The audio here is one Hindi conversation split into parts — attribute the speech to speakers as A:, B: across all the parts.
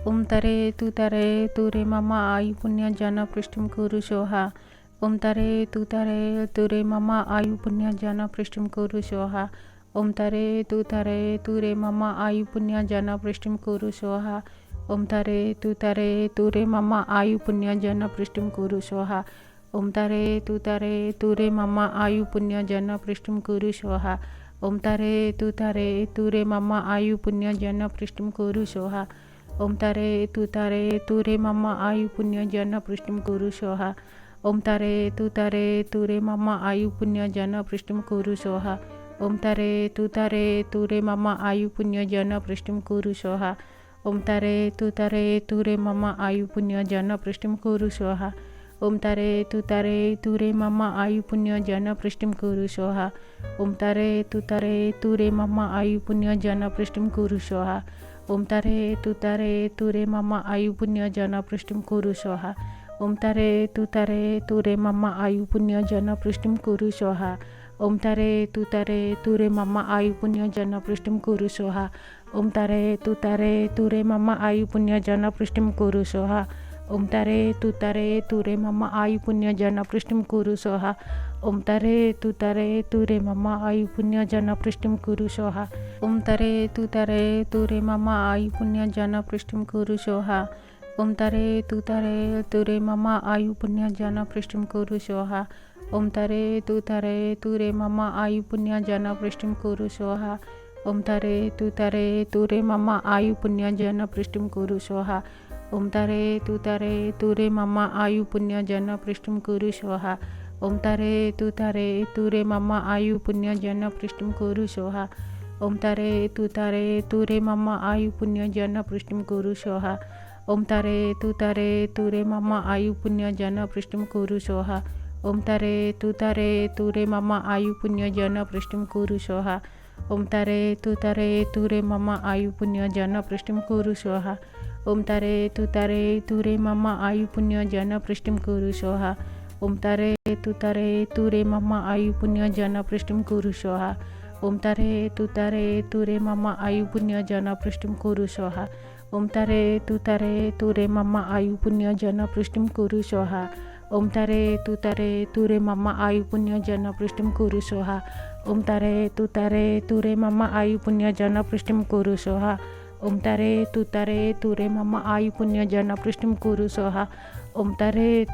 A: ओम तरे तु रे मम आयु पुण्य जन पृष्ठम कुरु सोहा। ओम तरे तु रे मम आयु पुण्य जन पृष्ठम कुरु सोहा। ओम तरे तु रे मम आयु पुण्य जन पृष्ठम कुरु सोहा। ओम तरे तु रे मम आयु पुण्य जन पृष्ठम कुरु सोहा। ओम तरे तु रे मम आयु पुण्य जन पृष्ठम कुरु सोहा। ओम तरे तु रे मम आयु पुण्य जन पृष्ठम कुरु सोहा। ओम तरे तु रे मम आयु पुण्य जन पृष्ठम कुरु सोहा। ओम तरे तु रे मम आयु पुण्य जन पृष्ठम कुरु सोहा। ओम तरे तु रे मम आयु पुण्य जन पृष्ठम कुरु सोहा। ओम तरे तु रे मम आयु पुण्य जन पृष्ठम कुरु सोहा। ओम तरे तु रे मम आयु पुण्य जन पृष्ठम कुरु सोहा। ओम तरे तु रे मम आयु पुण्य जन पृष्ठम कुरु सोहा। ओम तरे तु रे मम आयु पुण्य जन पृष्ठम कुरु सोहा। ओम तरे तु रे मम आयु पुण्य जन पृष्ठम कुरु सोहा। ओम तरे तु रे मम आयु पुण्य जन पृष्ठम कुरु सोहा। ओम तरे तु रे मम आयु पुण्य जन पृष्ठम कुरु सोहा। ओम तरे तु रे मम आयु पुण्य जन पृष्ठम कुरु सोहा। ओम तरे तु रे मम आयु पुण्य जन पृष्ठम कुरु सोहा। ओम तरे तु रे मम आयु पुण्य जन पृष्ठम कुरु सोहा। ओम तरे तु रे मम आयु पुण्य जन पृष्ठम कुरु सोहा। ओम तरे तु रे मम आयु पुण्य जन पृष्ठम कुरु सोहा। ओम तरे तु रे मम आयु पुण्य जन पृष्ठम कुरु सोहा। ओम तरे तु रे मम आयु पुण्य जन पृष्ठम कुरु सोहा। ओम तरे तु रे मम आयु पुण्य जन पृष्ठम कुरु सोहा। ओम तरे तु रे मम आयु पुण्य जन पृष्ठम कुरु सोहा। ओम तरे तु रे मम आयु पुण्य जन पृष्ठम कुरु सोहा। ओम तरे तु रे मम आयु पुण्य जन पृष्ठम कुरु सोहा। ओम तरे तु रे मम आयु पुण्य जन पृष्ठम कुरु सोहा। ओम तरे तु रे मम आयु पुण्य जन पृष्ठम कुरु सोहा। ओम तरे तु रे मम आयु पुण्य जन पृष्ठम कुरु सोहा। ओम तरे तु रे मम आयु पुण्य जन पृष्ठम कुरु सोहा। ओम तरे तु रे मम आयु पुण्य जन पृष्ठम कुरु सोहा। ओम तरे तु रे मम आयु पुण्य जन पृष्ठम कुरु सोहा। ओम तरे तु रे मम आयु पुण्य जन पृष्ठम कुरु सोहा। ओम तरे तु रे मम आयु पुण्य जन पृष्ठम कुरु सोहा। ओम तरे तु रे मम आयु पुण्य जन पृष्ठम कुरु सोहा। ओम तरे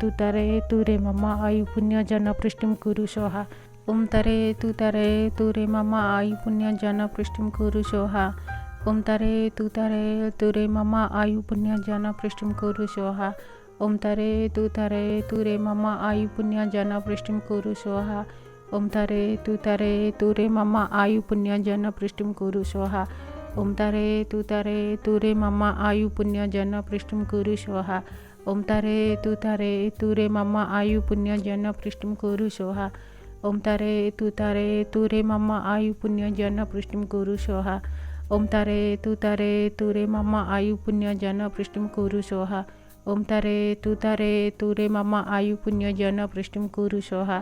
A: तु रे मम आयु पुण्य जन पृष्ठम कुरु सोहा। ओम तरे तु रे मम आयु पुण्य जन पृष्ठम कुरु सोहा। ओम तरे तु रे मम आयु पुण्य जन पृष्ठम कुरु सोहा। ओम तरे तु रे मम आयु पुण्य जन पृष्ठम कुरु सोहा। ओम तरे तु रे मम आयु पुण्य जन पृष्ठम कुरु सोहा। ओम तरे तु रे मम आयु पुण्य जन पृष्ठम कुरु सोहा। ओम तरे तु रे मम आयु पुण्य जन पृष्ठम कुरु सोहा। ओम तरे तु रे मम आयु पुण्य जन पृष्ठम कुरु सोहा। ओम तरे तु रे मम आयु पुण्य जन पृष्ठम कुरु सोहा। ओम तरे तु रे मम आयु पुण्य जन पृष्ठम कुरु सोहा।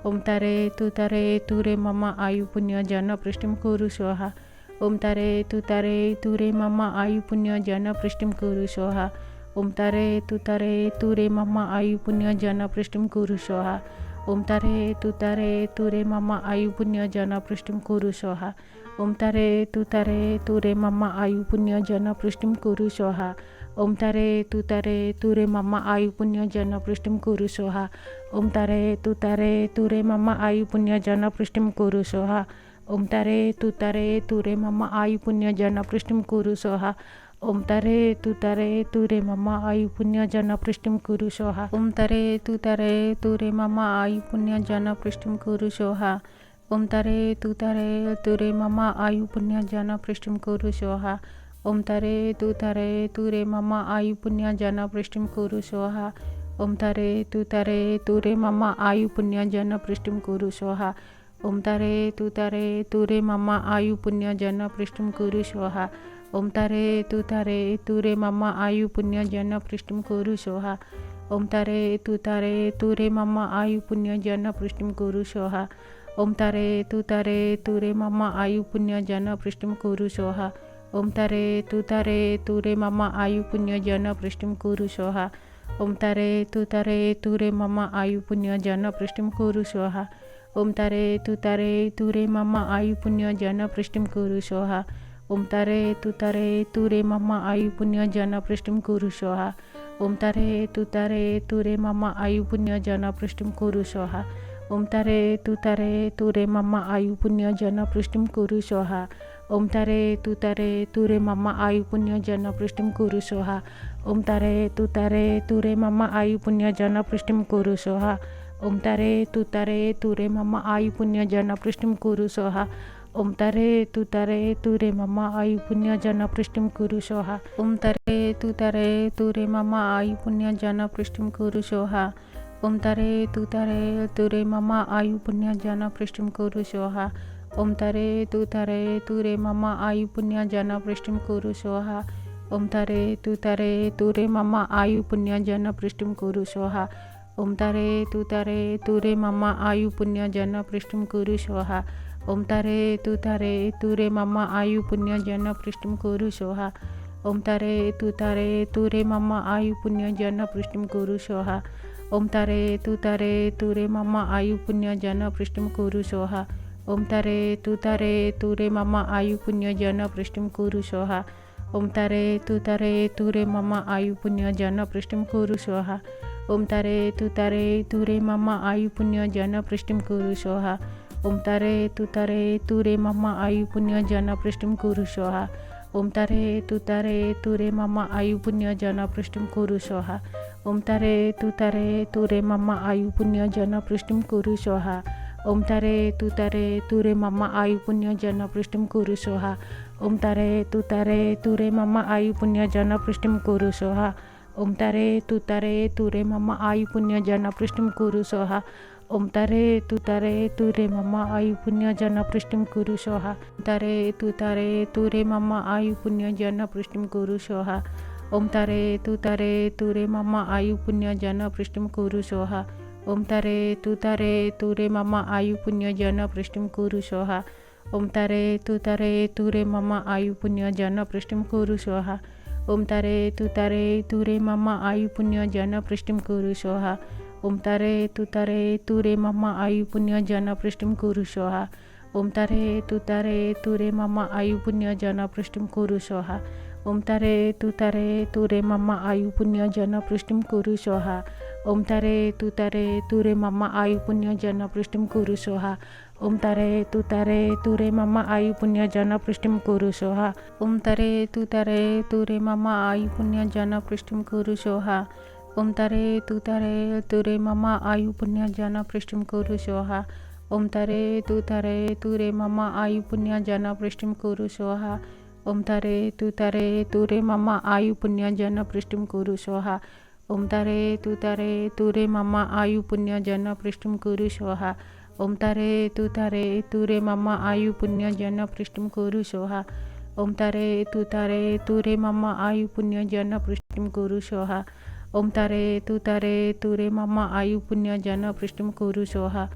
A: ओम तरे तु रे मम आयु पुण्य जन पृष्ठम कुरु सोहा। ओम तरे तु रे मम आयु पुण्य जन पृष्ठम कुरु सोहा। ओम तरे तु रे मम आयु पुण्य जन पृष्ठम कुरु सोहा। ओम तरे तु रे मम आयु पुण्य जन पृष्ठम कुरु सोहा। ओम तरे तु रे मम आयु पुण्य जन पृष्ठम कुरु सोहा। ओम तरे तु रे मम आयु पुण्य जन पृष्ठम कुरु सोहा। ओम तरे तु रे मम आयु पुण्य जन पृष्ठम कुरु सोहा। ओम तरे तु रे मम आयु पुण्य जन पृष्ठम कुरु सोहा। ओम तरे तु रे मम आयु पुण्य जन पृष्ठम कुरु सोहा। ओम तरे तु रे मम आयु पुण्य जन पृष्ठम कुरु सोहा। ओम तरे तु रे मम आयु पुण्य जन पृष्ठम कुरु सोहा। ओम तरे तु रे मम आयु पुण्य जन पृष्ठम कुरु सोहा। ओम तरे तु रे मम आयु पुण्य जन पृष्ठम कुरु सोहा। ओम तरे तु रे मम आयु पुण्य जन पृष्ठम कुरु सोहा। ओम तरे तु रे मम आयु पुण्य जन पृष्ठम कुरु सोहा। ओम तरे तु रे मम आयु पुण्य जन पृष्ठम कुरु सोहा। ओम तारे तू रे मम आयु पुण्य जन पृष्टिं कुरु स्वाहा। ओम तारे तू रे मम आयु पुण्य जन पृष्टिं कुरु स्वाहा। ओम तारे तू रे मम आयु पुण्य जन पृष्टिं कुरु स्वाहा। ओम तारे तू रे मम आयु पुण्य जन पृष्टिं कुरु स्वाहा। ओम तारे तू रे मम आयु पुण्य जन पृष्टिं कुरु स्वाहा। ओम तारे तू रे मम आयु पुण्य जन पृष्टिं कुरु स्वाहा। ओम तारे तू रे मम आयु पुण्य जन पृष्टिं कुरु स्वाहा। ओम तारे तू रे मम आयु पुण्य जन पृष्टिं कुरु स्वाहा। ओम तारे तू रे मम आयु पुण्य जन पृष्टिं कुरु स्वाहा। ओम तारे तू रे मम आयु पुण्य जन पृष्टिं कुरु स्वाहा। ओम तारे तू रे मम आयु पुण्य जन पृष्टिं कुरु स्वाहा। ओम तारे तू रे मम आयु पुण्य जन पृष्टिं कुरु स्वाहा। ओम तारे तू रे मम आयु पुण्य जन पृष्टिं कुरु स्वाहा। ओम तारे तू रे मम आयु पुण्य जन पृष्टिं कुरु स्वाहा। ओम तारे तू रे मम आयु पुण्य जन पृष्टिं कुरु स्वाहा। ओम तारे तू रे मम आयु पुण्य जन पृष्टिं कुरु स्वाहा। ओम तारे तू रे मम आयु पुण्य जन पृष्टिं कुरु स्वाहा। ओम तारे तू रे मम आयु पुण्य जन पृष्टिं कुरु स्वाहा। ओम तारे तू रे मम आयु पुण्य जन पृष्टिं कुरु स्वाहा। ओम तारे तू रे मम आयु पुण्य जन पृष्टिं कुरु स्वाहा। ओम तारे तू रे मम आयु पुण्य जन पृष्टिं कुरु स्वाहा। ओम तारे तू रे मम आयु पुण्य जन पृष्टिं कुरु स्वाहा। ओम तारे तू रे मम आयु पुण्य जन पृष्टिं कुरु स्वाहा। ओम तारे तू रे मम आयु पुण्य जन पृष्टिं कुरु स्वाहा। ओम तारे तू रे मम आयु पुण्य जन पृष्टिं कुरु स्वाहा। ओम तारे तू रे मम आयु पुण्य जन पृष्टिं कुरु स्वाहा। ओम तारे तू रे मम आयु पुण्य जन पृष्टिं कुरु स्वाहा। ओम तारे तू रे मम आयु पुण्य जन पृष्टिं कुरु स्वाहा। तारे तू रे मम आयु पुण्य जन पृष्टिं कुरु स्वाहा। ओम तारे तू रे मम आयु पुण्य जन पृष्टिं कुरु स्वाहा। ओम तारे तू रे मम आयु पुण्य जन पृष्टिं कुरु स्वाहा। ओम तारे तू रे मम आयु पुण्य जन पृष्टिं कुरु स्वाहा। ओम तारे तू रे मम आयु पुण्य जन पृष्टिं कुरु स्वाहा। ओम तारे तू रे मम आयु पुण्य जन पृष्टिं कुरु स्वाहा। ओम तारे तू रे मम आयु पुण्य जन पृष्टिं कुरु स्वाहा। ओम तारे तू रे मम आयु पुण्य जन पृष्टिं कुरु स्वाहा। ओम तारे तू रे मम आयु पुण्य जन पृष्टिं कुरु स्वाहा। ओम तारे तू रे मम आयु पुण्य जन पृष्टिं कुरु स्वाहा। ओम तारे तू रे मम आयु पुण्य जन पृष्टिं कुरु स्वाहा। ओम तारे तू रे मम आयु पुण्य जन पृष्टिं कुरु स्वाहा। ओम तारे तू रे मम आयु पुण्य जन पृष्टिं कुरु स्वाहा। ओम तारे तू रे मम आयु पुण्य जन पृष्टिं कुरु स्वाहा। ओम तारे तू रे मम आयु पुण्य जन पृष्टिं कुरु स्वाहा। ओम तारे तू रे मम आयु पुण्य जन पृष्टिं कुरु स्वाहा। ओम तारे तू रे मम आयु पुण्य जन पृष्टिं कुरु स्वाहा। ओम तारे तू रे मम आयु पुण्य जन पृष्टिं कुरु स्वाहा।